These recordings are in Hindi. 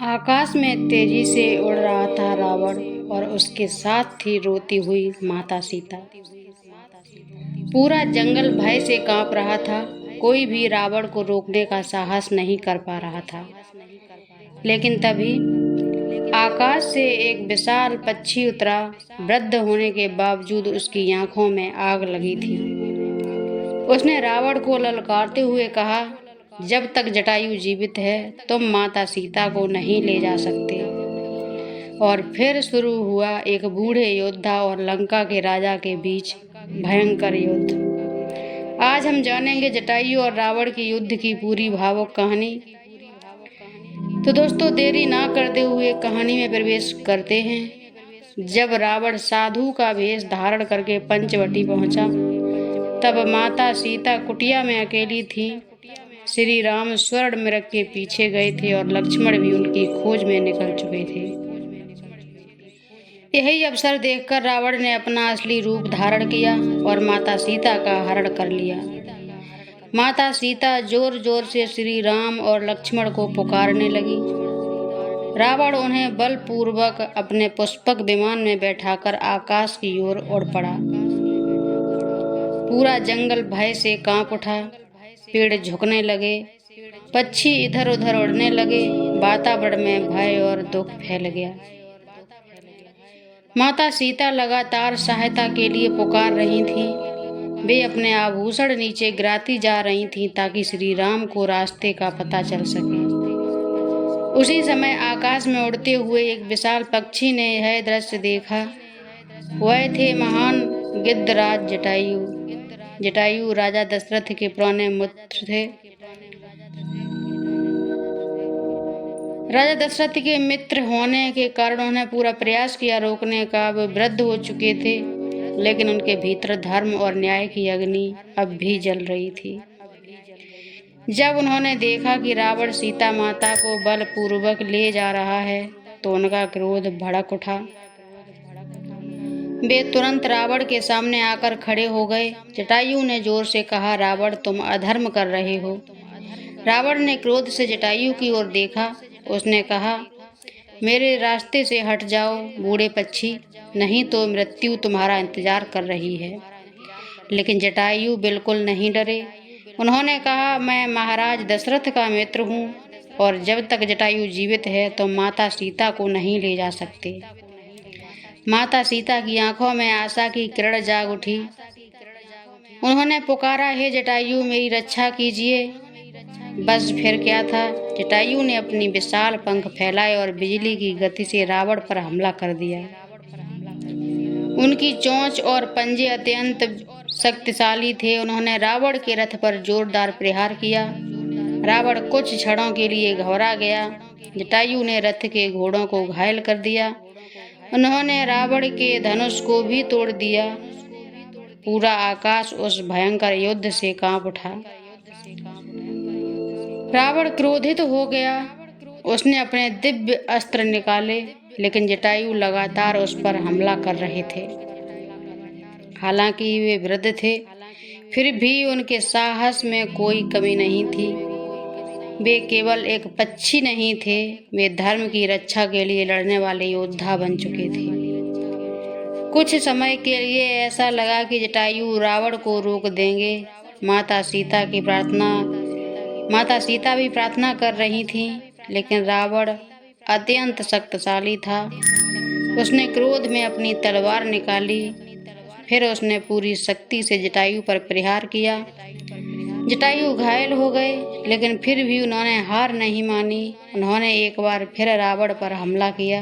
आकाश में तेजी से उड़ रहा था रावण और उसके साथ थी रोती हुई माता सीता। पूरा जंगल भय से कांप रहा था। कोई भी रावण को रोकने का साहस नहीं कर पा रहा था। लेकिन तभी आकाश से एक विशाल पक्षी उतरा। वृद्ध होने के बावजूद उसकी आंखों में आग लगी थी। उसने रावण को ललकारते हुए कहा, जब तक जटायु जीवित है तुम माता सीता को नहीं ले जा सकते। और फिर शुरू हुआ एक बूढ़े योद्धा और लंका के राजा के बीच भयंकर युद्ध। आज हम जानेंगे जटायु और रावण की युद्ध की पूरी भावुक कहानी। तो दोस्तों, देरी ना करते हुए कहानी में प्रवेश करते हैं। जब रावण साधु का वेश धारण करके पंचवटी पहुंचा, तब माता सीता कुटिया में अकेली थी। श्री राम स्वर्ण मृग के पीछे गए थे और लक्ष्मण भी उनकी खोज में निकल चुके थे। यही अवसर देखकर रावण ने अपना असली रूप धारण किया और माता सीता का हरण कर लिया। माता सीता जोर जोर से श्री राम और लक्ष्मण को पुकारने लगी। रावण उन्हें बलपूर्वक अपने पुष्पक विमान में बैठाकर आकाश की ओर उड़ पड़ा। पूरा जंगल भय से कांप उठा। पेड़ झुकने लगे, पक्षी इधर उधर उड़ने लगे, वातावरण में भय और दुख फैल गया। माता सीता लगातार सहायता के लिए पुकार रही थीं। वे अपने आभूषण नीचे गिराती जा रही थीं ताकि श्री राम को रास्ते का पता चल सके। उसी समय आकाश में उड़ते हुए एक विशाल पक्षी ने यह दृश्य देखा। वह थे महान गिद्धराज जटायु। जटायु राजा दशरथ के पुराने मित्र थे। राजा दशरथ के मित्र होने के कारण उन्हें पूरा प्रयास किया रोकने का। वे वृद्ध हो चुके थे, लेकिन उनके भीतर धर्म और न्याय की अग्नि अब भी जल रही थी। जब उन्होंने देखा कि रावण सीता माता को बलपूर्वक ले जा रहा है, तो उनका क्रोध भड़क उठा। वे तुरंत रावण के सामने आकर खड़े हो गए। जटायु ने जोर से कहा, रावण तुम अधर्म कर रहे हो। रावण ने क्रोध से जटायु की ओर देखा। उसने कहा, मेरे रास्ते से हट जाओ बूढ़े पक्षी, नहीं तो मृत्यु तुम्हारा इंतजार कर रही है। लेकिन जटायु बिल्कुल नहीं डरे। उन्होंने कहा, मैं महाराज दशरथ का मित्र हूँ और जब तक जटायु जीवित है तो माता सीता को नहीं ले जा सकते। माता सीता की आंखों में आशा की किरण जाग उठी। उन्होंने पुकारा, हे जटायु मेरी रक्षा कीजिए। बस फिर क्या था, जटायु ने अपनी विशाल पंख फैलाए और बिजली की गति से रावण पर हमला कर दिया। उनकी चोंच और पंजे अत्यंत शक्तिशाली थे। उन्होंने रावण के रथ पर जोरदार प्रहार किया। रावण कुछ क्षणों के लिए घबरा गया। जटायु ने रथ के घोड़ों को घायल कर दिया। उन्होंने रावण के धनुष को भी तोड़ दिया। पूरा आकाश उस भयंकर युद्ध से कांप उठा। रावण क्रोधित हो गया। उसने अपने दिव्य अस्त्र निकाले, लेकिन जटायु लगातार उस पर हमला कर रहे थे। हालांकि वे वृद्ध थे, फिर भी उनके साहस में कोई कमी नहीं थी। वे केवल एक पक्षी नहीं थे, वे धर्म की रक्षा के लिए लड़ने वाले योद्धा बन चुके थे। कुछ समय के लिए ऐसा लगा कि जटायु रावण को रोक देंगे। माता सीता भी प्रार्थना कर रही थीं, लेकिन रावण अत्यंत शक्तिशाली था। उसने क्रोध में अपनी तलवार निकाली। फिर उसने पूरी शक्ति से जटायु पर प्रहार किया। जटायु घायल हो गए, लेकिन फिर भी उन्होंने हार नहीं मानी। उन्होंने एक बार फिर रावण पर हमला किया।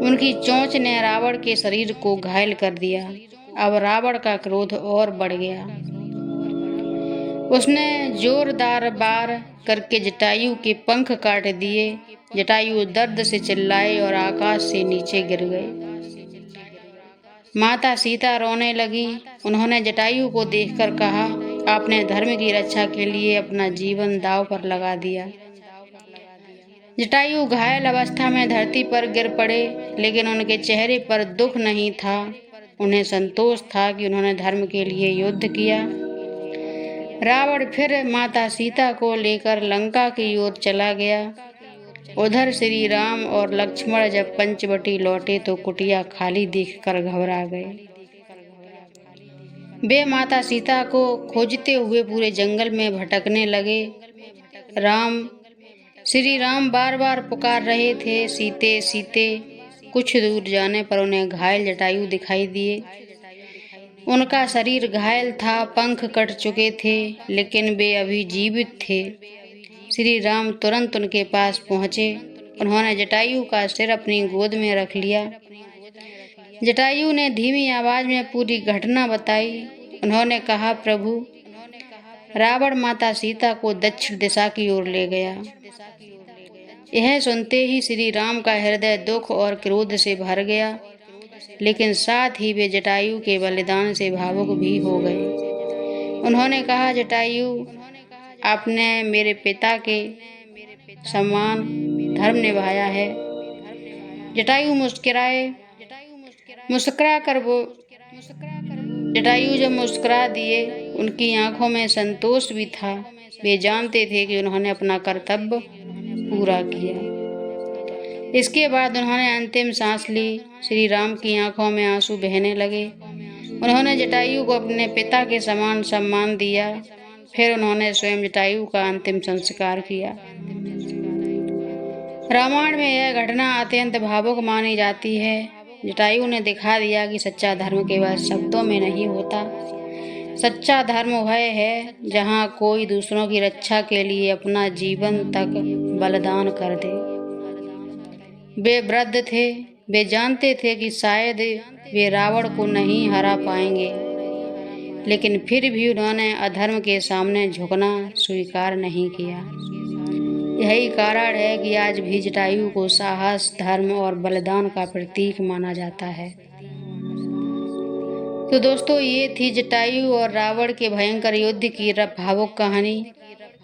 उनकी चोंच ने रावण के शरीर को घायल कर दिया। अब रावण का क्रोध और बढ़ गया। उसने जोरदार वार करके जटायु के पंख काट दिए। जटायु दर्द से चिल्लाए और आकाश से नीचे गिर गए। माता सीता रोने लगी। उन्होंने जटायु को देखकर कहा, आपने धर्म की रक्षा के लिए अपना जीवन दांव पर लगा दिया। जटायु घायल अवस्था में धरती पर गिर पड़े, लेकिन उनके चेहरे पर दुख नहीं था। उन्हें संतोष था कि उन्होंने धर्म के लिए युद्ध किया। रावण फिर माता सीता को लेकर लंका की ओर चला गया। उधर श्री राम और लक्ष्मण जब पंचवटी लौटे तो कुटिया खाली देखकर घबरा गए। वे माता सीता को खोजते हुए पूरे जंगल में भटकने लगे। श्री राम बार बार पुकार रहे थे, सीते सीते। कुछ दूर जाने पर उन्हें घायल जटायु दिखाई दिए। उनका शरीर घायल था, पंख कट चुके थे, लेकिन वे अभी जीवित थे। श्री राम तुरंत उनके पास पहुंचे। उन्होंने जटायु का सिर अपनी गोद में रख लिया। जटायु ने धीमी आवाज में पूरी घटना बताई। उन्होंने कहा, प्रभु, रावण माता सीता को दक्षिण दिशा की ओर ले गया। यह सुनते ही श्री राम का हृदय दुख और क्रोध से भर गया, लेकिन साथ ही वे जटायु के बलिदान से भावुक भी हो गए। उन्होंने कहा, जटायु, आपने मेरे पिता के समान धर्म निभाया है। जटायु जब मुस्कुरा दिए, उनकी आंखों में संतोष भी था। वे जानते थे कि उन्होंने अपना कर्तव्य पूरा किया। इसके बाद उन्होंने अंतिम सांस ली। श्री राम की आंखों में आंसू बहने लगे। उन्होंने जटायु को अपने पिता के समान सम्मान दिया। फिर उन्होंने स्वयं जटायु का अंतिम संस्कार किया। रामायण में यह घटना अत्यंत भावुक मानी जाती है। जटायु ने दिखा दिया कि सच्चा धर्म केवल शब्दों में नहीं होता। सच्चा धर्म वह है जहाँ कोई दूसरों की रक्षा के लिए अपना जीवन तक बलिदान कर दे। वे वृद्ध थे। वे जानते थे कि शायद वे रावण को नहीं हरा पाएंगे, लेकिन फिर भी उन्होंने अधर्म के सामने झुकना स्वीकार नहीं किया। यही कारण है कि आज भी जटायु को साहस, धर्म और बलिदान का प्रतीक माना जाता है। तो दोस्तों, ये थी जटायु और रावण के भयंकर युद्ध की भावुक कहानी।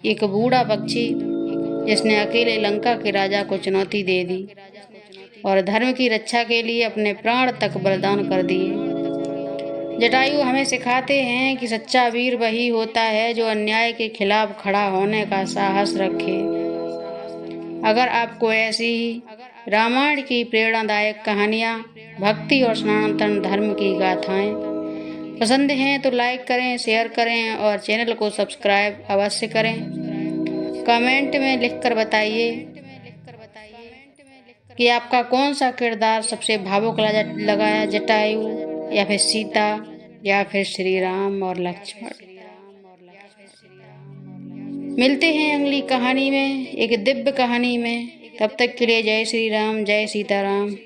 एक बूढ़ा पक्षी जिसने अकेले लंका के राजा को चुनौती दे दी और धर्म की रक्षा के लिए अपने प्राण तक बलिदान कर दिए। जटायु हमें सिखाते हैं कि सच्चा वीर वही होता है जो अन्याय के खिलाफ खड़ा होने का साहस रखे। अगर आपको ऐसी ही रामायण की प्रेरणादायक कहानियाँ, भक्ति और सनातन धर्म की गाथाएं पसंद हैं तो लाइक करें, शेयर करें और चैनल को सब्सक्राइब अवश्य करें। कमेंट में लिखकर बताइए कि आपका कौन सा किरदार सबसे भावुक लगा, जटायु या फिर सीता या फिर श्री राम और लक्ष्मण। मिलते हैं अगली कहानी में, एक दिव्य कहानी में। तब तक के लिए जय श्री राम, जय सीताराम।